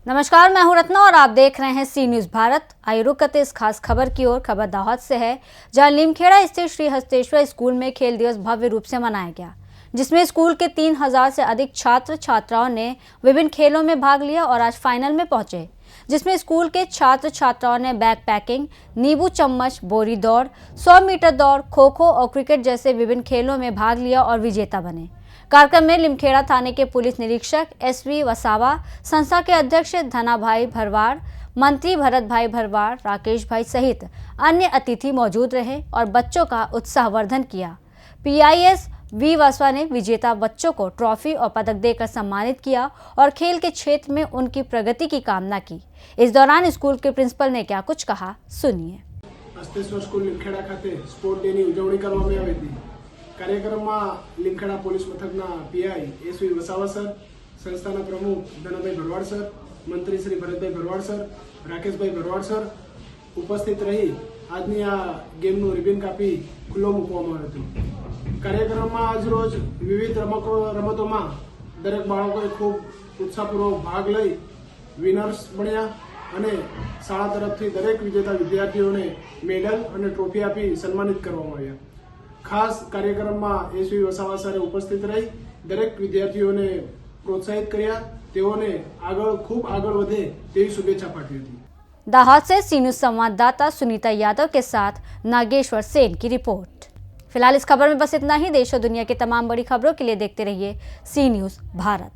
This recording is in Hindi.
नमस्कार, मैं हूं रत्ना और आप देख रहे हैं सी न्यूज भारत। आइए रुक करते इस खास खबर की ओर। खबर दाहोद से है, जहां लीमखेड़ा स्थित श्री हस्तेश्वर स्कूल में खेल दिवस भव्य रूप से मनाया गया, जिसमें स्कूल के 3000 से अधिक छात्र छात्राओं ने विभिन्न खेलों में भाग लिया और आज फाइनल में पहुंचे, जिसमें स्कूल के छात्र छात्राओं ने बैग पैकिंग, नींबू चम्मच, बोरी दौड़, 100 मीटर दौड़, खो खो और क्रिकेट जैसे विभिन्न खेलों में भाग लिया और विजेता बने। कार्यक्रम में लीमखेड़ा थाने के पुलिस निरीक्षक एसवी वसावा, संस्था के अध्यक्ष धना भाई भरवाड़, मंत्री भरत भाई भरवाड़, राकेश भाई सहित अन्य अतिथि मौजूद रहे और बच्चों का उत्साहवर्धन किया। पीआईएस वी वसवा ने विजेता बच्चों को ट्रॉफी और पदक देकर सम्मानित किया और खेल के क्षेत्र में उनकी प्रगति की कामना की। इस दौरान स्कूल के प्रिंसिपल ने क्या कुछ कहा, सुनिए। हस्तेश्वर स्कूल लीमखेड़ा खाते स्पोर्ट डे ની ઉજવણી કરવામાં આવી હતી। કાર્યક્રમમાં લીમखेड़ा પોલીસ મથકના પીઆઈ એસવી વસાવા સર, સંસ્થાના પ્રમુખ ધનાભાઈ ભરવાડ સર, મંત્રી શ્રી ભરતભાઈ ભરવાડ સર, રાકેશભાઈ ભરવાડ સર ઉપસ્થિત રહી આજની આ ગેમનું રિબન કાપી ખુલ્લો મૂકવામાં આવ્યો હતો। કાર્યક્રમમાં આજરોજ વિવિધ રમતોમાં દરેક બાળકોએ ખૂબ ઉત્સાહપૂર્વક ભાગ લઈ વિનર્સ બન્યા અને શાળા તરફથી દરેક વિજેતા વિદ્યાર્થીઓને મેડલ અને ટ્રોફી આપી સન્માનિત કરવામાં આવ્યા। ખાસ કાર્યક્રમમાં એસવી વસાવા સરે ઉપસ્થિત રહી દરેક વિદ્યાર્થીઓને પ્રોત્સાહિત કર્યા, તેઓને ખૂબ આગળ વધે તેવી શુભેચ્છા પાઠવી હતી। दाहोद से सी न्यूज संवाददाता सुनीता यादव के साथ नागेश्वर सेन की रिपोर्ट। फिलहाल इस खबर में बस इतना ही। देश और दुनिया की तमाम बड़ी खबरों के लिए देखते रहिए सी न्यूज भारत।